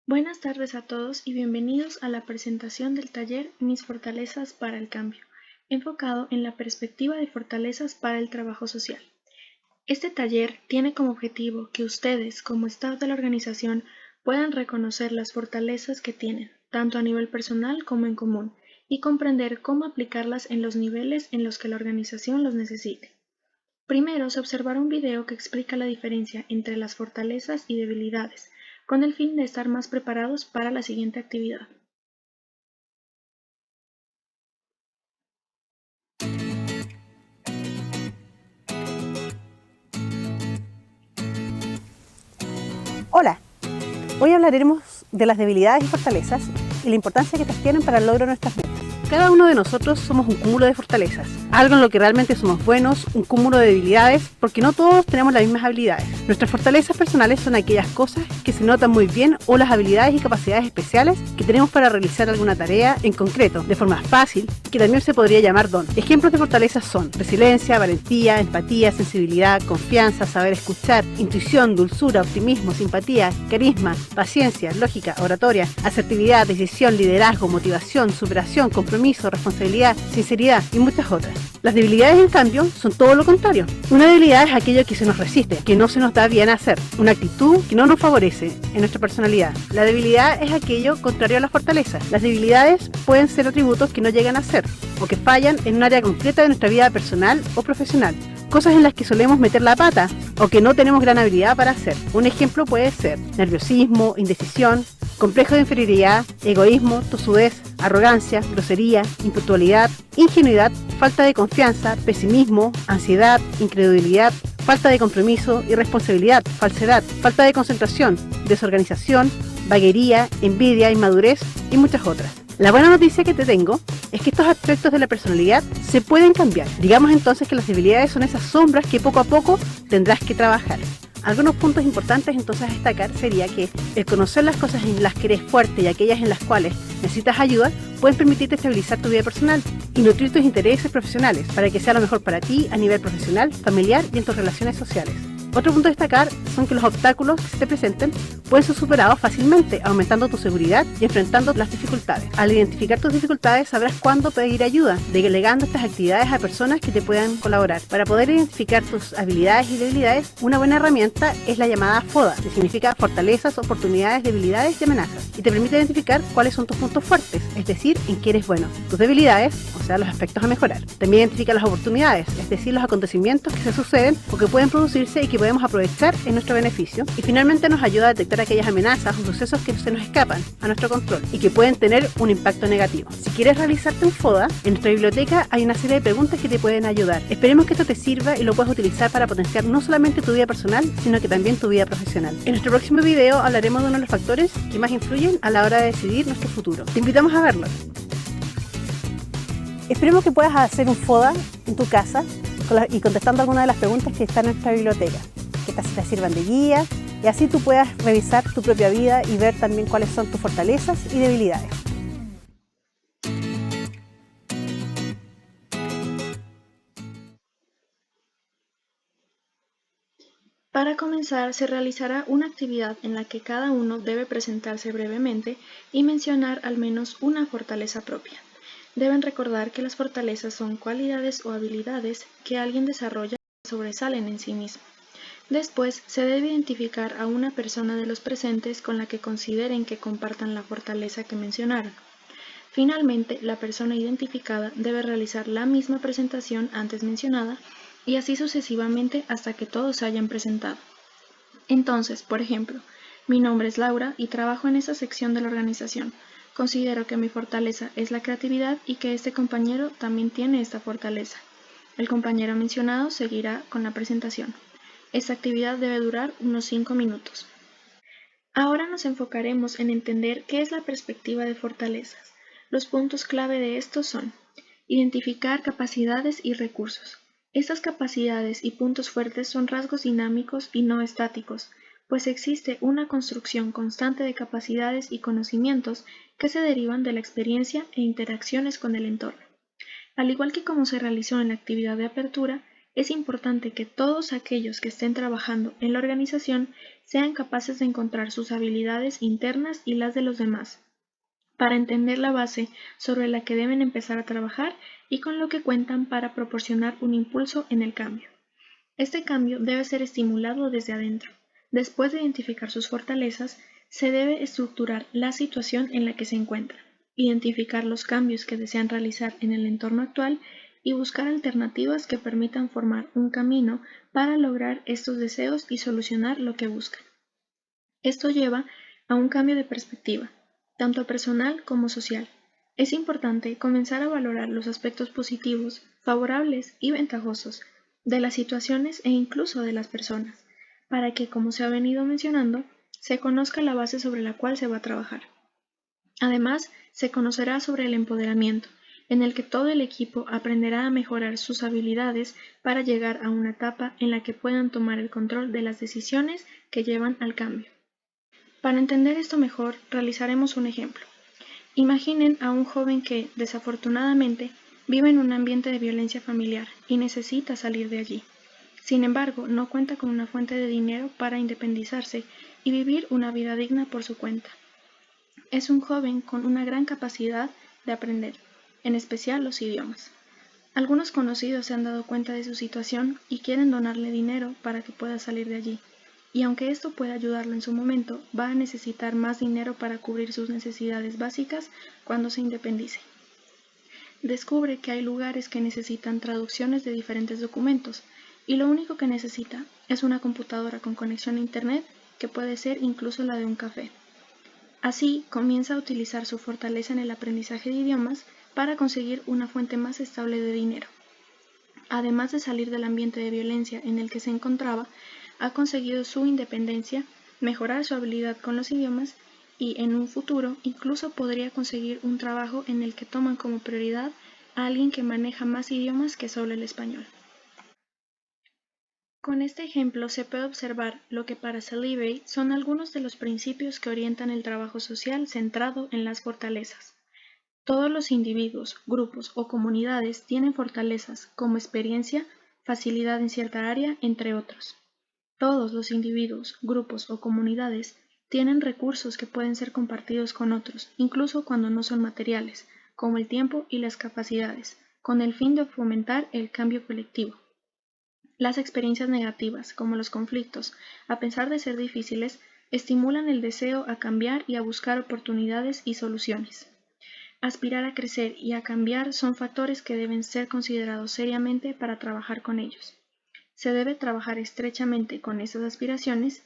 Buenas tardes a todos y bienvenidos a la presentación del taller Mis fortalezas para el cambio, enfocado en la perspectiva de fortalezas para el trabajo social. Este taller tiene como objetivo que ustedes, como staff de la organización, puedan reconocer las fortalezas que tienen, tanto a nivel personal como en común, y comprender cómo aplicarlas en los niveles en los que la organización los necesite. Primero se observará un video que explica la diferencia entre las fortalezas y debilidades, con el fin de estar más preparados para la siguiente actividad. Hola, hoy hablaremos de las debilidades y fortalezas y la importancia que estas tienen para el logro de nuestras metas. Cada uno de nosotros somos un cúmulo de fortalezas, algo en lo que realmente somos buenos, un cúmulo de debilidades, porque no todos tenemos las mismas habilidades. Nuestras fortalezas personales son aquellas cosas que se notan muy bien o las habilidades y capacidades especiales que tenemos para realizar alguna tarea en concreto, de forma fácil, que también se podría llamar don. Ejemplos de fortalezas son resiliencia, valentía, empatía, sensibilidad, confianza, saber escuchar, intuición, dulzura, optimismo, simpatía, carisma, paciencia, lógica, oratoria, asertividad, decisión, liderazgo, motivación, superación, compromiso, responsabilidad, sinceridad y muchas otras. Las debilidades, en cambio, son todo lo contrario. Una debilidad es aquello que se nos resiste, que no se nos da bien hacer, una actitud que no nos favorece en nuestra personalidad. La debilidad es aquello contrario a la fortaleza. Las debilidades pueden ser atributos que no llegan a ser, o que fallan en un área concreta de nuestra vida personal o profesional. Cosas en las que solemos meter la pata o que no tenemos gran habilidad para hacer. Un ejemplo puede ser nerviosismo, indecisión, complejo de inferioridad, egoísmo, tosudez, arrogancia, grosería, impuntualidad, ingenuidad, falta de confianza, pesimismo, ansiedad, incredulidad, falta de compromiso, irresponsabilidad, falsedad, falta de concentración, desorganización, vaguería, envidia, inmadurez y muchas otras. La buena noticia que te tengo es que estos aspectos de la personalidad se pueden cambiar. Digamos entonces que las debilidades son esas sombras que poco a poco tendrás que trabajar. Algunos puntos importantes entonces a destacar sería que el conocer las cosas en las que eres fuerte y aquellas en las cuales necesitas ayuda pueden permitirte estabilizar tu vida personal y nutrir tus intereses profesionales para que sea lo mejor para ti a nivel profesional, familiar y en tus relaciones sociales. Otro punto a destacar son que los obstáculos que se te presenten pueden ser superados fácilmente, aumentando tu seguridad y enfrentando las dificultades. Al identificar tus dificultades sabrás cuándo pedir ayuda, delegando estas actividades a personas que te puedan colaborar. Para poder identificar tus habilidades y debilidades, una buena herramienta es la llamada FODA, que significa fortalezas, oportunidades, debilidades y amenazas, y te permite identificar cuáles son tus puntos fuertes, es decir, en qué eres bueno. Tus debilidades, o sea, los aspectos a mejorar. También identifica las oportunidades, es decir, los acontecimientos que se suceden o que pueden producirse y que podemos aprovechar en nuestro beneficio, y finalmente nos ayuda a detectar aquellas amenazas o sucesos que se nos escapan a nuestro control y que pueden tener un impacto negativo. Si quieres realizarte un FODA, en nuestra biblioteca hay una serie de preguntas que te pueden ayudar. Esperemos que esto te sirva y lo puedas utilizar para potenciar no solamente tu vida personal, sino que también tu vida profesional. En nuestro próximo video hablaremos de uno de los factores que más influyen a la hora de decidir nuestro futuro. Te invitamos a verlo. Esperemos que puedas hacer un FODA en tu casa y contestando algunas de las preguntas que están en nuestra biblioteca, que te sirvan de guía y así tú puedas revisar tu propia vida y ver también cuáles son tus fortalezas y debilidades. Para comenzar, se realizará una actividad en la que cada uno debe presentarse brevemente y mencionar al menos una fortaleza propia. Deben recordar que las fortalezas son cualidades o habilidades que alguien desarrolla y sobresalen en sí mismo. Después, se debe identificar a una persona de los presentes con la que consideren que compartan la fortaleza que mencionaron. Finalmente, la persona identificada debe realizar la misma presentación antes mencionada y así sucesivamente hasta que todos se hayan presentado. Entonces, por ejemplo, mi nombre es Laura y trabajo en esa sección de la organización. Considero que mi fortaleza es la creatividad y que este compañero también tiene esta fortaleza. El compañero mencionado seguirá con la presentación. Esta actividad debe durar unos 5 minutos. Ahora nos enfocaremos en entender qué es la perspectiva de fortalezas. Los puntos clave de esto son: identificar capacidades y recursos. Estas capacidades y puntos fuertes son rasgos dinámicos y no estáticos, pues existe una construcción constante de capacidades y conocimientos que se derivan de la experiencia e interacciones con el entorno. Al igual que como se realizó en la actividad de apertura, es importante que todos aquellos que estén trabajando en la organización sean capaces de encontrar sus habilidades internas y las de los demás, para entender la base sobre la que deben empezar a trabajar y con lo que cuentan para proporcionar un impulso en el cambio. Este cambio debe ser estimulado desde adentro. Después de identificar sus fortalezas, se debe estructurar la situación en la que se encuentran, identificar los cambios que desean realizar en el entorno actual y buscar alternativas que permitan formar un camino para lograr estos deseos y solucionar lo que buscan. Esto lleva a un cambio de perspectiva, tanto personal como social. Es importante comenzar a valorar los aspectos positivos, favorables y ventajosos de las situaciones e incluso de las personas, para que, como se ha venido mencionando, se conozca la base sobre la cual se va a trabajar. Además, se conocerá sobre el empoderamiento, en el que todo el equipo aprenderá a mejorar sus habilidades para llegar a una etapa en la que puedan tomar el control de las decisiones que llevan al cambio. Para entender esto mejor, realizaremos un ejemplo. Imaginen a un joven que, desafortunadamente, vive en un ambiente de violencia familiar y necesita salir de allí. Sin embargo, no cuenta con una fuente de dinero para independizarse y vivir una vida digna por su cuenta. Es un joven con una gran capacidad de aprender, en especial los idiomas. Algunos conocidos se han dado cuenta de su situación y quieren donarle dinero para que pueda salir de allí. Y aunque esto pueda ayudarlo en su momento, va a necesitar más dinero para cubrir sus necesidades básicas cuando se independice. Descubre que hay lugares que necesitan traducciones de diferentes documentos y lo único que necesita es una computadora con conexión a internet que puede ser incluso la de un café. Así comienza a utilizar su fortaleza en el aprendizaje de idiomas para conseguir una fuente más estable de dinero. Además de salir del ambiente de violencia en el que se encontraba, ha conseguido su independencia, mejorar su habilidad con los idiomas y en un futuro incluso podría conseguir un trabajo en el que toman como prioridad a alguien que maneja más idiomas que solo el español. Con este ejemplo se puede observar lo que para Salivey son algunos de los principios que orientan el trabajo social centrado en las fortalezas. Todos los individuos, grupos o comunidades tienen fortalezas como experiencia, facilidad en cierta área, entre otros. Todos los individuos, grupos o comunidades tienen recursos que pueden ser compartidos con otros, incluso cuando no son materiales, como el tiempo y las capacidades, con el fin de fomentar el cambio colectivo. Las experiencias negativas, como los conflictos, a pesar de ser difíciles, estimulan el deseo a cambiar y a buscar oportunidades y soluciones. Aspirar a crecer y a cambiar son factores que deben ser considerados seriamente para trabajar con ellos. Se debe trabajar estrechamente con esas aspiraciones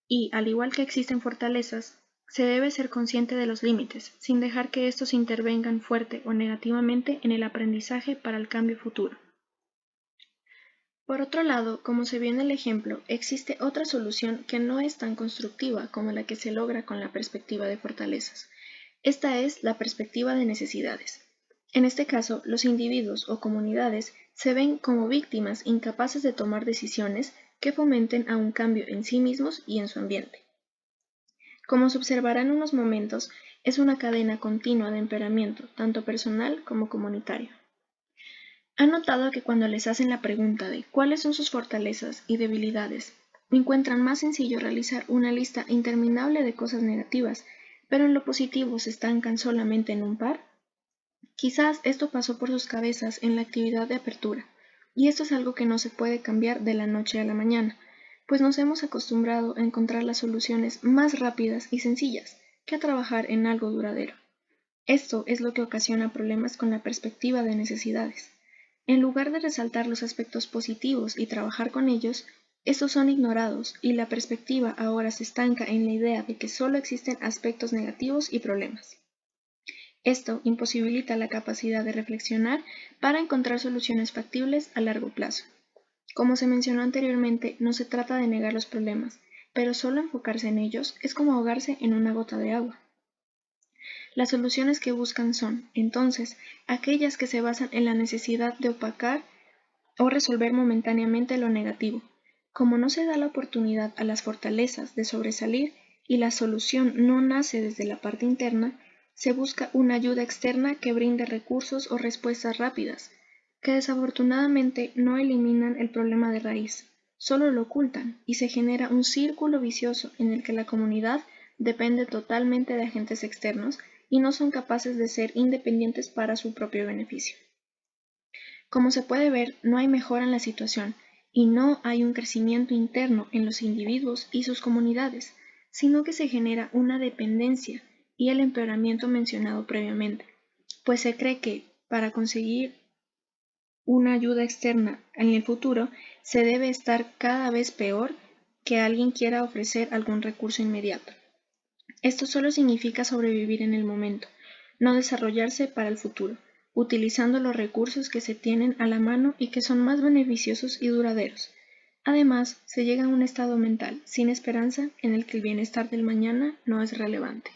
y, al igual que existen fortalezas, se debe ser consciente de los límites, sin dejar que estos intervengan fuerte o negativamente en el aprendizaje para el cambio futuro. Por otro lado, como se vio en el ejemplo, existe otra solución que no es tan constructiva como la que se logra con la perspectiva de fortalezas. Esta es la perspectiva de necesidades. En este caso, los individuos o comunidades se ven como víctimas incapaces de tomar decisiones que fomenten a un cambio en sí mismos y en su ambiente. Como se observará en unos momentos, es una cadena continua de empeoramiento, tanto personal como comunitario. ¿Han notado que cuando les hacen la pregunta de cuáles son sus fortalezas y debilidades, encuentran más sencillo realizar una lista interminable de cosas negativas, pero en lo positivo se estancan solamente en un par? Quizás esto pasó por sus cabezas en la actividad de apertura, y esto es algo que no se puede cambiar de la noche a la mañana, pues nos hemos acostumbrado a encontrar las soluciones más rápidas y sencillas que a trabajar en algo duradero. Esto es lo que ocasiona problemas con la perspectiva de necesidades. En lugar de resaltar los aspectos positivos y trabajar con ellos, estos son ignorados y la perspectiva ahora se estanca en la idea de que solo existen aspectos negativos y problemas. Esto imposibilita la capacidad de reflexionar para encontrar soluciones factibles a largo plazo. Como se mencionó anteriormente, no se trata de negar los problemas, pero solo enfocarse en ellos es como ahogarse en una gota de agua. Las soluciones que buscan son, entonces, aquellas que se basan en la necesidad de opacar o resolver momentáneamente lo negativo. Como no se da la oportunidad a las fortalezas de sobresalir y la solución no nace desde la parte interna, se busca una ayuda externa que brinde recursos o respuestas rápidas, que desafortunadamente no eliminan el problema de raíz, solo lo ocultan y se genera un círculo vicioso en el que la comunidad depende totalmente de agentes externos y no son capaces de ser independientes para su propio beneficio. Como se puede ver, no hay mejora en la situación y no hay un crecimiento interno en los individuos y sus comunidades, sino que se genera una dependencia y el empeoramiento mencionado previamente, pues se cree que para conseguir una ayuda externa en el futuro se debe estar cada vez peor que alguien quiera ofrecer algún recurso inmediato. Esto solo significa sobrevivir en el momento, no desarrollarse para el futuro, utilizando los recursos que se tienen a la mano y que son más beneficiosos y duraderos. Además, se llega a un estado mental sin esperanza en el que el bienestar del mañana no es relevante.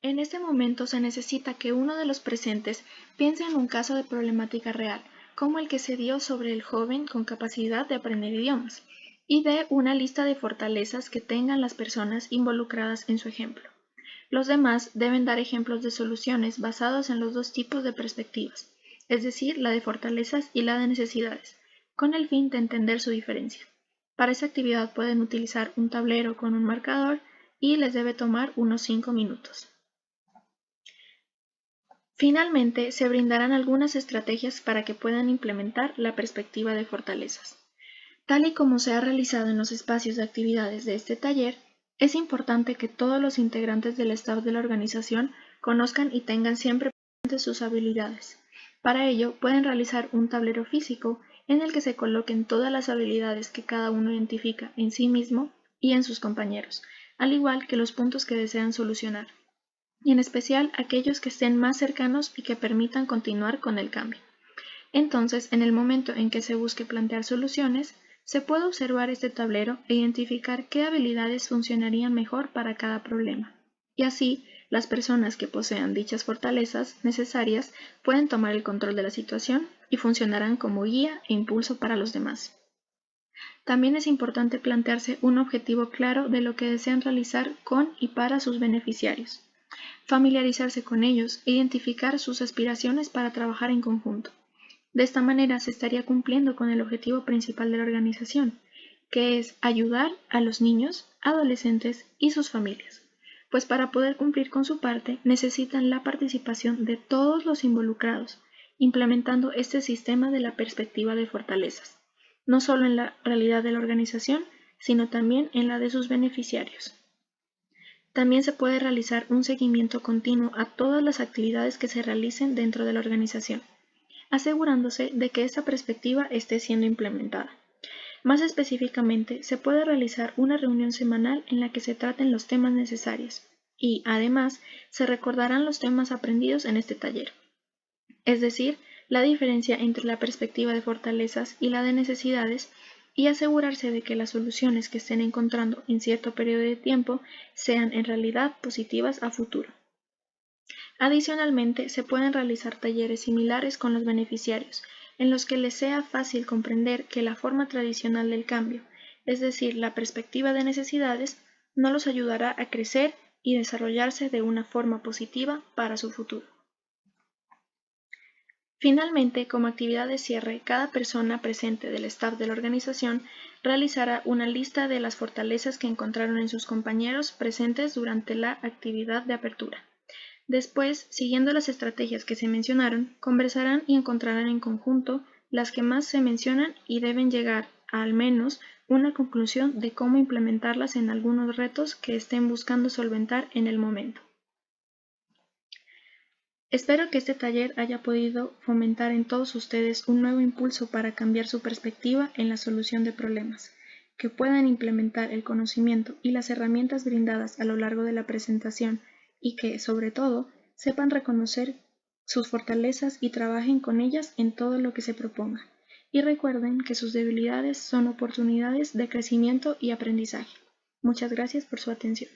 En este momento se necesita que uno de los presentes piense en un caso de problemática real, como el que se dio sobre el joven con capacidad de aprender idiomas, y dé una lista de fortalezas que tengan las personas involucradas en su ejemplo. Los demás deben dar ejemplos de soluciones basados en los dos tipos de perspectivas, es decir, la de fortalezas y la de necesidades, con el fin de entender su diferencia. Para esa actividad pueden utilizar un tablero con un marcador y les debe tomar unos 5 minutos. Finalmente, se brindarán algunas estrategias para que puedan implementar la perspectiva de fortalezas. Tal y como se ha realizado en los espacios de actividades de este taller, es importante que todos los integrantes del staff de la organización conozcan y tengan siempre presentes sus habilidades. Para ello, pueden realizar un tablero físico en el que se coloquen todas las habilidades que cada uno identifica en sí mismo y en sus compañeros, al igual que los puntos que desean solucionar, y en especial aquellos que estén más cercanos y que permitan continuar con el cambio. Entonces, en el momento en que se busque plantear soluciones, se puede observar este tablero e identificar qué habilidades funcionarían mejor para cada problema. Y así, las personas que posean dichas fortalezas necesarias pueden tomar el control de la situación y funcionarán como guía e impulso para los demás. También es importante plantearse un objetivo claro de lo que desean realizar con y para sus beneficiarios, familiarizarse con ellos e identificar sus aspiraciones para trabajar en conjunto. De esta manera se estaría cumpliendo con el objetivo principal de la organización, que es ayudar a los niños, adolescentes y sus familias, pues para poder cumplir con su parte necesitan la participación de todos los involucrados, implementando este sistema de la perspectiva de fortalezas, no solo en la realidad de la organización, sino también en la de sus beneficiarios. También se puede realizar un seguimiento continuo a todas las actividades que se realicen dentro de la organización, asegurándose de que esta perspectiva esté siendo implementada. Más específicamente, se puede realizar una reunión semanal en la que se traten los temas necesarios y, además, se recordarán los temas aprendidos en este taller, es decir, la diferencia entre la perspectiva de fortalezas y la de necesidades, y asegurarse de que las soluciones que estén encontrando en cierto periodo de tiempo sean en realidad positivas a futuro. Adicionalmente, se pueden realizar talleres similares con los beneficiarios, en los que les sea fácil comprender que la forma tradicional del cambio, es decir, la perspectiva de necesidades, no los ayudará a crecer y desarrollarse de una forma positiva para su futuro. Finalmente, como actividad de cierre, cada persona presente del staff de la organización realizará una lista de las fortalezas que encontraron en sus compañeros presentes durante la actividad de apertura. Después, siguiendo las estrategias que se mencionaron, conversarán y encontrarán en conjunto las que más se mencionan y deben llegar a al menos una conclusión de cómo implementarlas en algunos retos que estén buscando solventar en el momento. Espero que este taller haya podido fomentar en todos ustedes un nuevo impulso para cambiar su perspectiva en la solución de problemas, que puedan implementar el conocimiento y las herramientas brindadas a lo largo de la presentación y que, sobre todo, sepan reconocer sus fortalezas y trabajen con ellas en todo lo que se proponga. Y recuerden que sus debilidades son oportunidades de crecimiento y aprendizaje. Muchas gracias por su atención.